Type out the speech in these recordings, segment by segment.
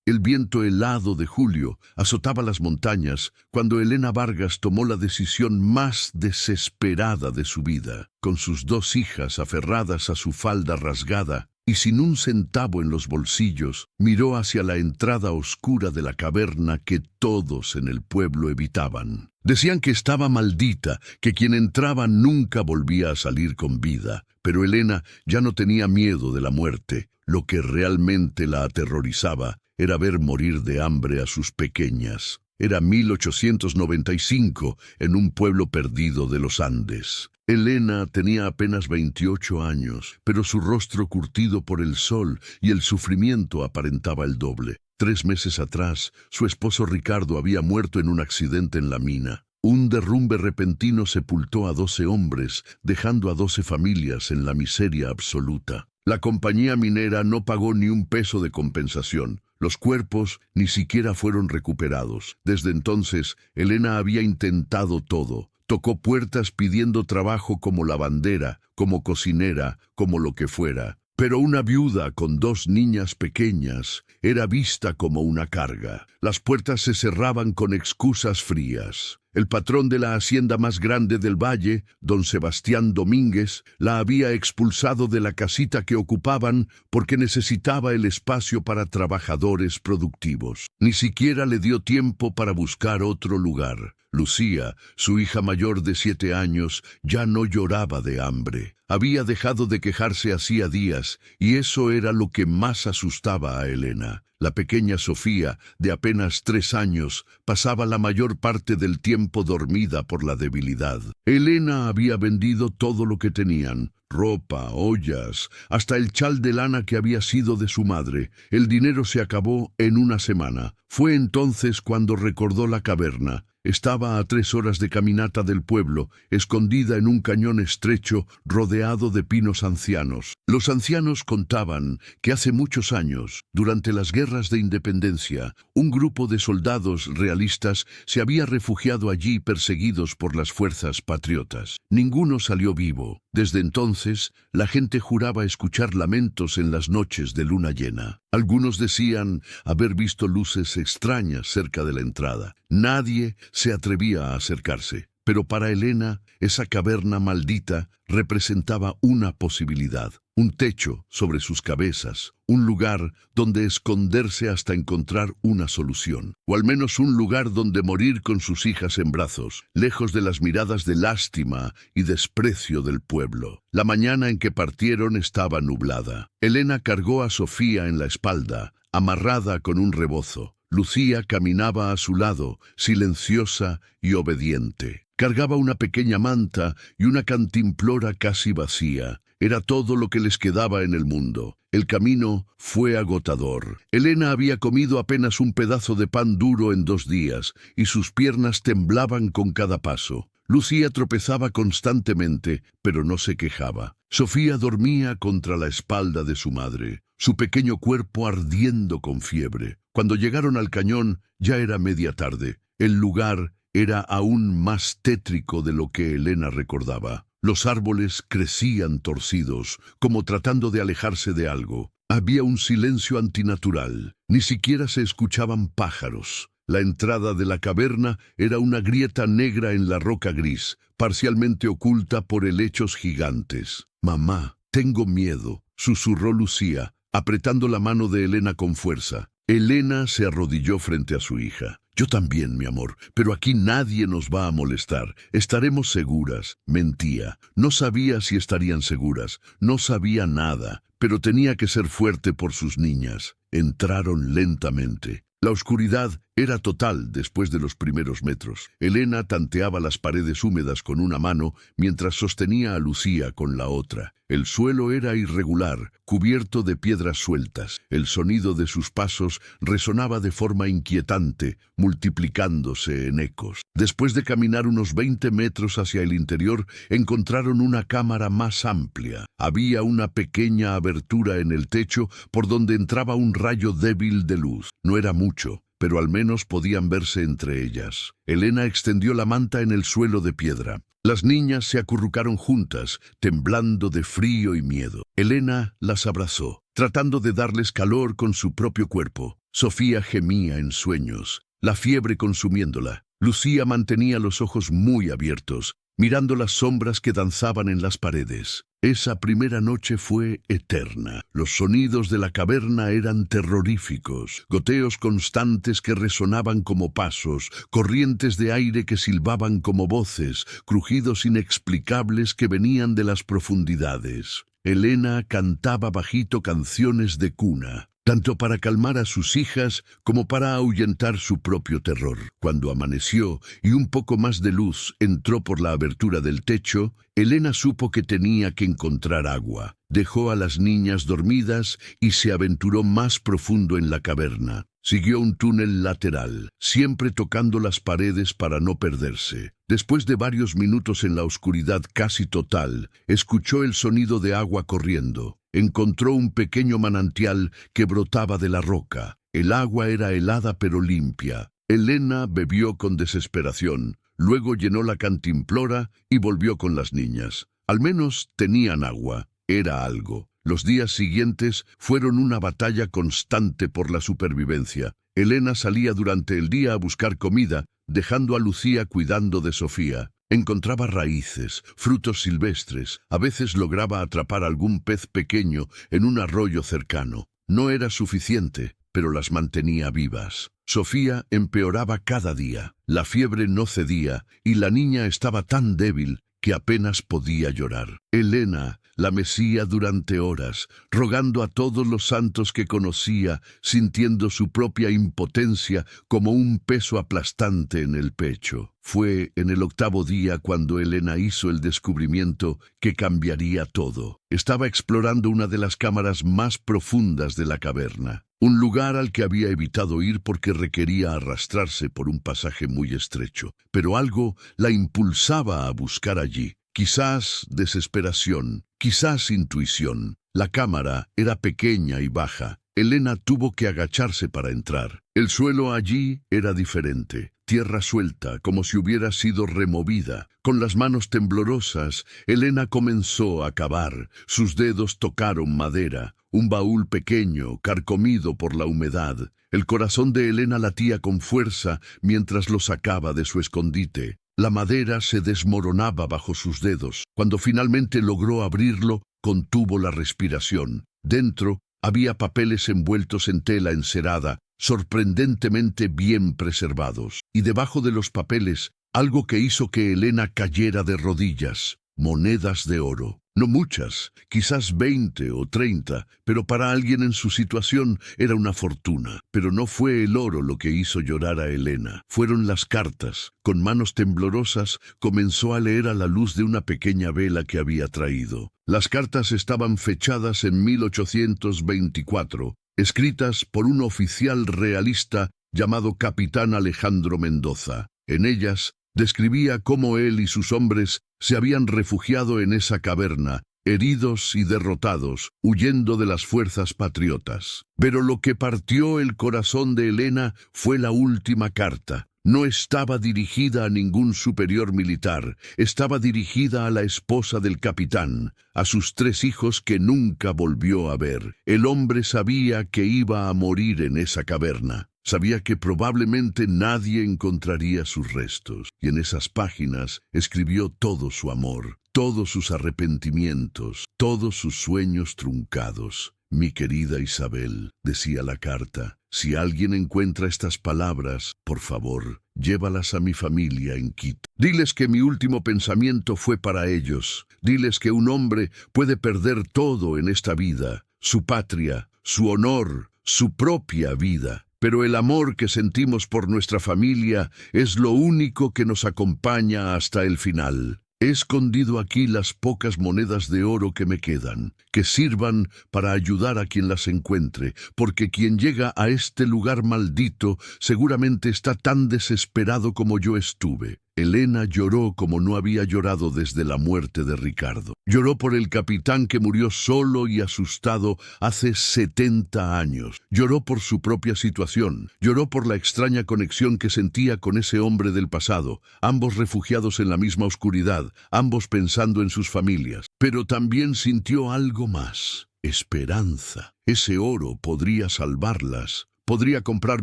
El viento helado de julio azotaba las montañas cuando Elena Vargas tomó la decisión más desesperada de su vida. Con sus 2 hijas aferradas a su falda rasgada y sin un centavo en los bolsillos, miró hacia la entrada oscura de la caverna que todos en el pueblo evitaban. Decían que estaba maldita, que quien entraba nunca volvía a salir con vida. Pero Elena ya no tenía miedo de la muerte. Lo que realmente la aterrorizaba era ver morir de hambre a sus pequeñas. Era 1895 en un pueblo perdido de los Andes. Elena tenía apenas 28 años, pero su rostro curtido por el sol y el sufrimiento aparentaba el doble. 3 meses atrás, su esposo Ricardo había muerto en un accidente en la mina. Un derrumbe repentino sepultó a 12 hombres, dejando a 12 familias en la miseria absoluta. La compañía minera no pagó ni un peso de compensación. Los cuerpos ni siquiera fueron recuperados. Desde entonces, Elena había intentado todo. Tocó puertas pidiendo trabajo como lavandera, como cocinera, como lo que fuera. Pero una viuda con 2 niñas pequeñas era vista como una carga. Las puertas se cerraban con excusas frías. El patrón de la hacienda más grande del valle, don Sebastián Domínguez, la había expulsado de la casita que ocupaban porque necesitaba el espacio para trabajadores productivos. Ni siquiera le dio tiempo para buscar otro lugar. Lucía, su hija mayor de 7 años, ya no lloraba de hambre. Había dejado de quejarse hacía días, y eso era lo que más asustaba a Elena. La pequeña Sofía, de apenas 3 años, pasaba la mayor parte del tiempo dormida por la debilidad. Elena había vendido todo lo que tenían: ropa, ollas, hasta el chal de lana que había sido de su madre. El dinero se acabó en una semana. Fue entonces cuando recordó la caverna. Estaba a 3 horas de caminata del pueblo, escondida en un cañón estrecho rodeado de pinos ancianos. Los ancianos contaban que hace muchos años, durante las guerras de independencia, un grupo de soldados realistas se había refugiado allí perseguidos por las fuerzas patriotas. Ninguno salió vivo. Desde entonces, la gente juraba escuchar lamentos en las noches de luna llena. Algunos decían haber visto luces extrañas cerca de la entrada. Nadie se atrevía a acercarse. Pero para Elena, esa caverna maldita representaba una posibilidad, un techo sobre sus cabezas, un lugar donde esconderse hasta encontrar una solución, o al menos un lugar donde morir con sus hijas en brazos, lejos de las miradas de lástima y desprecio del pueblo. La mañana en que partieron estaba nublada. Elena cargó a Sofía en la espalda, amarrada con un rebozo. Lucía caminaba a su lado, silenciosa y obediente. Cargaba una pequeña manta y una cantimplora casi vacía. Era todo lo que les quedaba en el mundo. El camino fue agotador. Elena había comido apenas un pedazo de pan duro en 2 días, y sus piernas temblaban con cada paso. Lucía tropezaba constantemente, pero no se quejaba. Sofía dormía contra la espalda de su madre, su pequeño cuerpo ardiendo con fiebre. Cuando llegaron al cañón, ya era media tarde. El lugar era aún más tétrico de lo que Elena recordaba. Los árboles crecían torcidos, como tratando de alejarse de algo. Había un silencio antinatural. Ni siquiera se escuchaban pájaros. La entrada de la caverna era una grieta negra en la roca gris, parcialmente oculta por helechos gigantes. «Mamá, tengo miedo», susurró Lucía, apretando la mano de Elena con fuerza. Elena se arrodilló frente a su hija. «Yo también, mi amor, pero aquí nadie nos va a molestar. Estaremos seguras». Mentía. No sabía si estarían seguras. No sabía nada, pero tenía que ser fuerte por sus niñas. Entraron lentamente. La oscuridad era total después de los primeros metros. Elena tanteaba las paredes húmedas con una mano mientras sostenía a Lucía con la otra. El suelo era irregular, cubierto de piedras sueltas. El sonido de sus pasos resonaba de forma inquietante, multiplicándose en ecos. Después de caminar unos 20 metros hacia el interior, encontraron una cámara más amplia. Había una pequeña abertura en el techo por donde entraba un rayo débil de luz. No era mucho, pero al menos podían verse entre ellas. Elena extendió la manta en el suelo de piedra. Las niñas se acurrucaron juntas, temblando de frío y miedo. Elena las abrazó, tratando de darles calor con su propio cuerpo. Sofía gemía en sueños, la fiebre consumiéndola. Lucía mantenía los ojos muy abiertos, mirando las sombras que danzaban en las paredes. Esa primera noche fue eterna. Los sonidos de la caverna eran terroríficos, goteos constantes que resonaban como pasos, corrientes de aire que silbaban como voces, crujidos inexplicables que venían de las profundidades. Elena cantaba bajito canciones de cuna, tanto para calmar a sus hijas como para ahuyentar su propio terror. Cuando amaneció y un poco más de luz entró por la abertura del techo, Elena supo que tenía que encontrar agua. Dejó a las niñas dormidas y se aventuró más profundo en la caverna. Siguió un túnel lateral, siempre tocando las paredes para no perderse. Después de varios minutos en la oscuridad casi total, escuchó el sonido de agua corriendo. Encontró un pequeño manantial que brotaba de la roca. El agua era helada pero limpia. Elena bebió con desesperación, luego llenó la cantimplora y volvió con las niñas. Al menos tenían agua, era algo. Los días siguientes fueron una batalla constante por la supervivencia. Elena salía durante el día a buscar comida, dejando a Lucía cuidando de Sofía. Encontraba raíces, frutos silvestres, a veces lograba atrapar algún pez pequeño en un arroyo cercano. No era suficiente, pero las mantenía vivas. Sofía empeoraba cada día, la fiebre no cedía y la niña estaba tan débil que apenas podía llorar. Elena la mecía durante horas, rogando a todos los santos que conocía, sintiendo su propia impotencia como un peso aplastante en el pecho. Fue en el 8º día cuando Elena hizo el descubrimiento que cambiaría todo. Estaba explorando una de las cámaras más profundas de la caverna, un lugar al que había evitado ir porque requería arrastrarse por un pasaje muy estrecho, pero algo la impulsaba a buscar allí. Quizás desesperación, quizás intuición. La cámara era pequeña y baja. Elena tuvo que agacharse para entrar. El suelo allí era diferente, tierra suelta, como si hubiera sido removida. Con las manos temblorosas, Elena comenzó a cavar. Sus dedos tocaron madera, un baúl pequeño, carcomido por la humedad. El corazón de Elena latía con fuerza mientras lo sacaba de su escondite. La madera se desmoronaba bajo sus dedos. Cuando finalmente logró abrirlo, contuvo la respiración. Dentro había papeles envueltos en tela encerada, sorprendentemente bien preservados. Y debajo de los papeles, algo que hizo que Elena cayera de rodillas. Monedas de oro. No muchas, quizás 20 o 30, pero para alguien en su situación era una fortuna. Pero no fue el oro lo que hizo llorar a Elena. Fueron las cartas. Con manos temblorosas, comenzó a leer a la luz de una pequeña vela que había traído. Las cartas estaban fechadas en 1824, escritas por un oficial realista llamado Capitán Alejandro Mendoza. En ellas, describía cómo él y sus hombres se habían refugiado en esa caverna, heridos y derrotados, huyendo de las fuerzas patriotas. Pero lo que partió el corazón de Elena fue la última carta. No estaba dirigida a ningún superior militar, estaba dirigida a la esposa del capitán, a sus 3 hijos que nunca volvió a ver. El hombre sabía que iba a morir en esa caverna. Sabía que probablemente nadie encontraría sus restos, y en esas páginas escribió todo su amor, todos sus arrepentimientos, todos sus sueños truncados. Mi querida Isabel, decía la carta, si alguien encuentra estas palabras, por favor, llévalas a mi familia en Quito. Diles que mi último pensamiento fue para ellos. Diles que un hombre puede perder todo en esta vida, su patria, su honor, su propia vida. Pero el amor que sentimos por nuestra familia es lo único que nos acompaña hasta el final. He escondido aquí las pocas monedas de oro que me quedan, que sirvan para ayudar a quien las encuentre, porque quien llega a este lugar maldito seguramente está tan desesperado como yo estuve. Elena lloró como no había llorado desde la muerte de Ricardo. Lloró por el capitán que murió solo y asustado hace 70 años. Lloró por su propia situación. Lloró por la extraña conexión que sentía con ese hombre del pasado, ambos refugiados en la misma oscuridad, ambos pensando en sus familias. Pero también sintió algo más: esperanza. Ese oro podría salvarlas. Podría comprar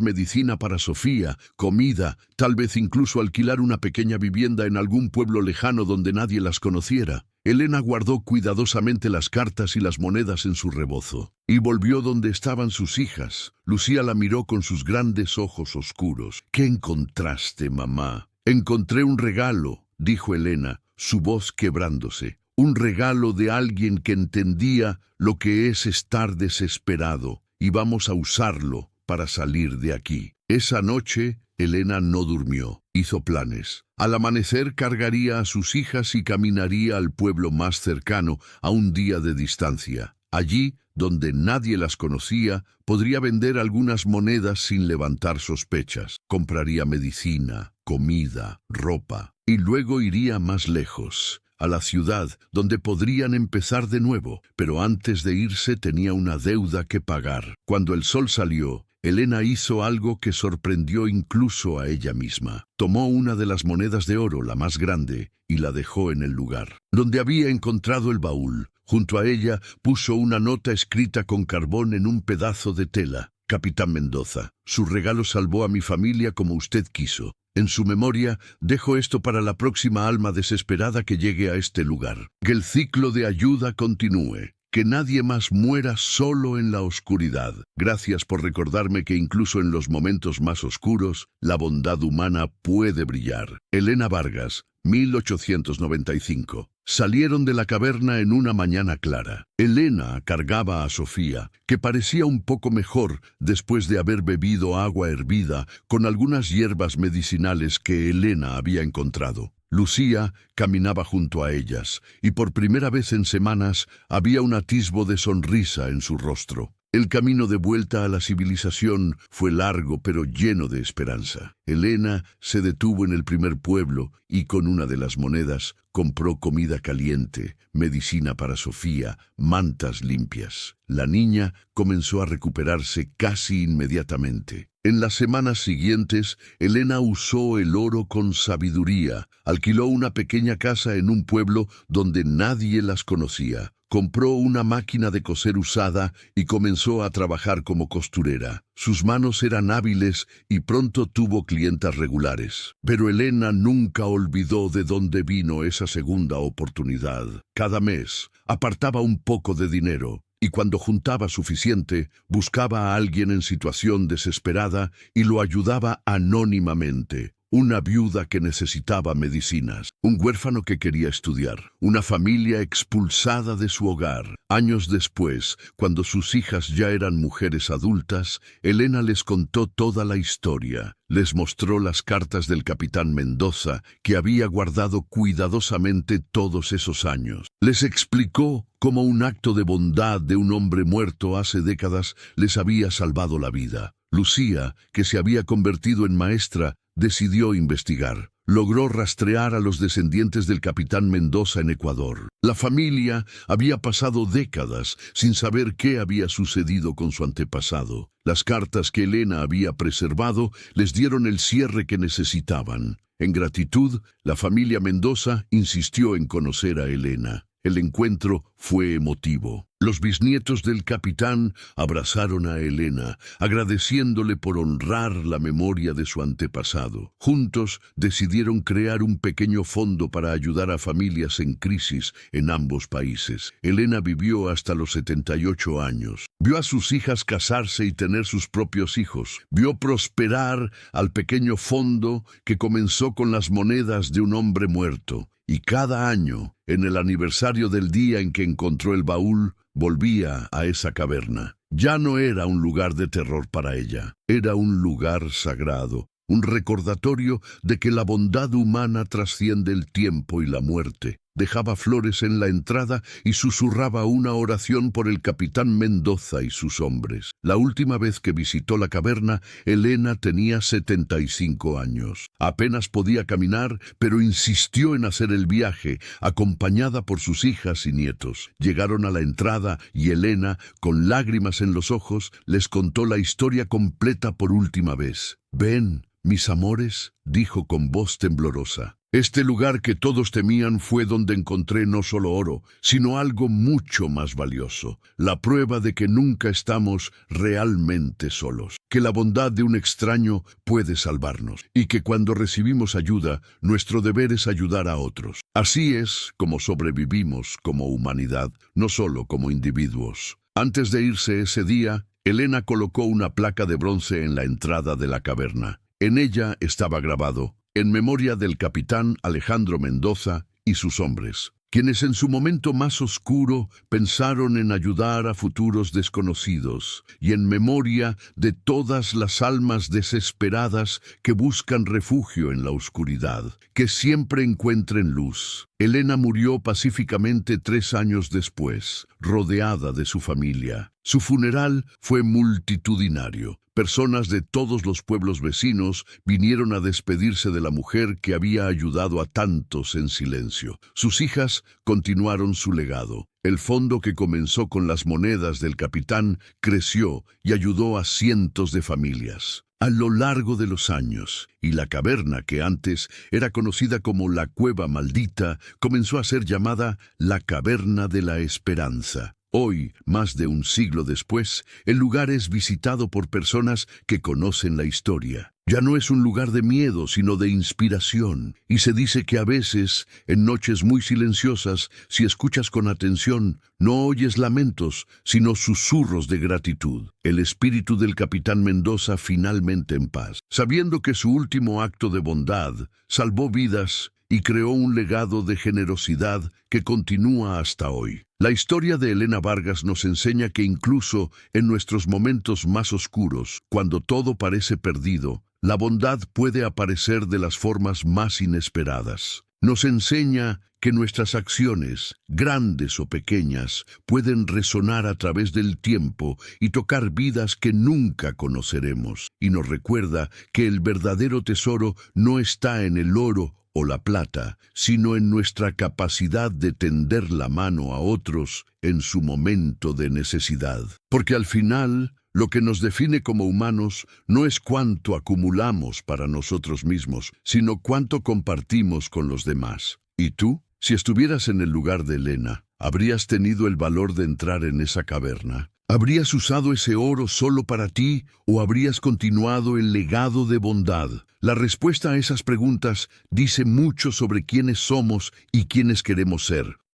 medicina para Sofía, comida, tal vez incluso alquilar una pequeña vivienda en algún pueblo lejano donde nadie las conociera. Elena guardó cuidadosamente las cartas y las monedas en su rebozo, y volvió donde estaban sus hijas. Lucía la miró con sus grandes ojos oscuros. «¿Qué encontraste, mamá?» «Encontré un regalo», dijo Elena, su voz quebrándose. «Un regalo de alguien que entendía lo que es estar desesperado, y vamos a usarlo para salir de aquí». Esa noche, Elena no durmió. Hizo planes. Al amanecer cargaría a sus hijas y caminaría al pueblo más cercano, a un día de distancia. Allí, donde nadie las conocía, podría vender algunas monedas sin levantar sospechas. Compraría medicina, comida, ropa, y luego iría más lejos, a la ciudad, donde podrían empezar de nuevo. Pero antes de irse tenía una deuda que pagar. Cuando el sol salió, Elena hizo algo que sorprendió incluso a ella misma. Tomó una de las monedas de oro, la más grande, y la dejó en el lugar donde había encontrado el baúl. Junto a ella puso una nota escrita con carbón en un pedazo de tela. «Capitán Mendoza, su regalo salvó a mi familia como usted quiso. En su memoria, dejo esto para la próxima alma desesperada que llegue a este lugar. Que el ciclo de ayuda continúe. Que nadie más muera solo en la oscuridad. Gracias por recordarme que incluso en los momentos más oscuros, la bondad humana puede brillar». Elena Vargas, 1895. Salieron de la caverna en una mañana clara. Elena cargaba a Sofía, que parecía un poco mejor después de haber bebido agua hervida con algunas hierbas medicinales que Elena había encontrado. Lucía caminaba junto a ellas, y por primera vez en semanas había un atisbo de sonrisa en su rostro. El camino de vuelta a la civilización fue largo pero lleno de esperanza. Elena se detuvo en el primer pueblo y con una de las monedas compró comida caliente, medicina para Sofía, mantas limpias. La niña comenzó a recuperarse casi inmediatamente. En las semanas siguientes, Elena usó el oro con sabiduría. Alquiló una pequeña casa en un pueblo donde nadie las conocía. Compró una máquina de coser usada y comenzó a trabajar como costurera. Sus manos eran hábiles y pronto tuvo clientas regulares. Pero Elena nunca olvidó de dónde vino esa segunda oportunidad. Cada mes apartaba un poco de dinero, y cuando juntaba suficiente, buscaba a alguien en situación desesperada y lo ayudaba anónimamente. Una viuda que necesitaba medicinas, un huérfano que quería estudiar, una familia expulsada de su hogar. Años después, cuando sus hijas ya eran mujeres adultas, Elena les contó toda la historia. Les mostró las cartas del capitán Mendoza, que había guardado cuidadosamente todos esos años. Les explicó cómo un acto de bondad de un hombre muerto hace décadas les había salvado la vida. Lucía, que se había convertido en maestra, decidió investigar. Logró rastrear a los descendientes del capitán Mendoza en Ecuador. La familia había pasado décadas sin saber qué había sucedido con su antepasado. Las cartas que Elena había preservado les dieron el cierre que necesitaban. En gratitud, la familia Mendoza insistió en conocer a Elena. El encuentro fue emotivo. Los bisnietos del capitán abrazaron a Elena, agradeciéndole por honrar la memoria de su antepasado. Juntos decidieron crear un pequeño fondo para ayudar a familias en crisis en ambos países. Elena vivió hasta los 78 años. Vio a sus hijas casarse y tener sus propios hijos. Vio prosperar al pequeño fondo que comenzó con las monedas de un hombre muerto. Y cada año, en el aniversario del día en que encontró el baúl, volvía a esa caverna. Ya no era un lugar de terror para ella, era un lugar sagrado, un recordatorio de que la bondad humana trasciende el tiempo y la muerte. Dejaba flores en la entrada y susurraba una oración por el capitán Mendoza y sus hombres. La última vez que visitó la caverna, Elena tenía 75 años. Apenas podía caminar, pero insistió en hacer el viaje, acompañada por sus hijas y nietos. Llegaron a la entrada y Elena, con lágrimas en los ojos, les contó la historia completa por última vez. «Ven, mis amores», dijo con voz temblorosa. Este lugar que todos temían fue donde encontré no solo oro, sino algo mucho más valioso, la prueba de que nunca estamos realmente solos, que la bondad de un extraño puede salvarnos, y que cuando recibimos ayuda, nuestro deber es ayudar a otros. Así es como sobrevivimos como humanidad, no solo como individuos. Antes de irse ese día, Elena colocó una placa de bronce en la entrada de la caverna. En ella estaba grabado: en memoria del capitán Alejandro Mendoza y sus hombres, quienes en su momento más oscuro pensaron en ayudar a futuros desconocidos, y en memoria de todas las almas desesperadas que buscan refugio en la oscuridad, que siempre encuentren luz. Elena murió pacíficamente 3 años después, rodeada de su familia. Su funeral fue multitudinario. Personas de todos los pueblos vecinos vinieron a despedirse de la mujer que había ayudado a tantos en silencio. Sus hijas continuaron su legado. El fondo que comenzó con las monedas del capitán creció y ayudó a cientos de familias. A lo largo de los años, y la caverna que antes era conocida como la Cueva Maldita, comenzó a ser llamada la Caverna de la Esperanza. Hoy, más de un siglo después, el lugar es visitado por personas que conocen la historia. Ya no es un lugar de miedo, sino de inspiración. Y se dice que a veces, en noches muy silenciosas, si escuchas con atención, no oyes lamentos, sino susurros de gratitud. El espíritu del capitán Mendoza finalmente en paz, sabiendo que su último acto de bondad salvó vidas y creó un legado de generosidad que continúa hasta hoy. La historia de Elena Vargas nos enseña que incluso en nuestros momentos más oscuros, cuando todo parece perdido, la bondad puede aparecer de las formas más inesperadas. Nos enseña que nuestras acciones, grandes o pequeñas, pueden resonar a través del tiempo y tocar vidas que nunca conoceremos. Y nos recuerda que el verdadero tesoro no está en el oro o la plata, sino en nuestra capacidad de tender la mano a otros en su momento de necesidad. Porque al final, lo que nos define como humanos no es cuánto acumulamos para nosotros mismos, sino cuánto compartimos con los demás. ¿Y tú? Si estuvieras en el lugar de Elena, ¿habrías tenido el valor de entrar en esa caverna? ¿Habrías usado ese oro solo para ti o habrías continuado el legado de bondad? La respuesta a esas preguntas dice mucho sobre quiénes somos y quiénes queremos ser.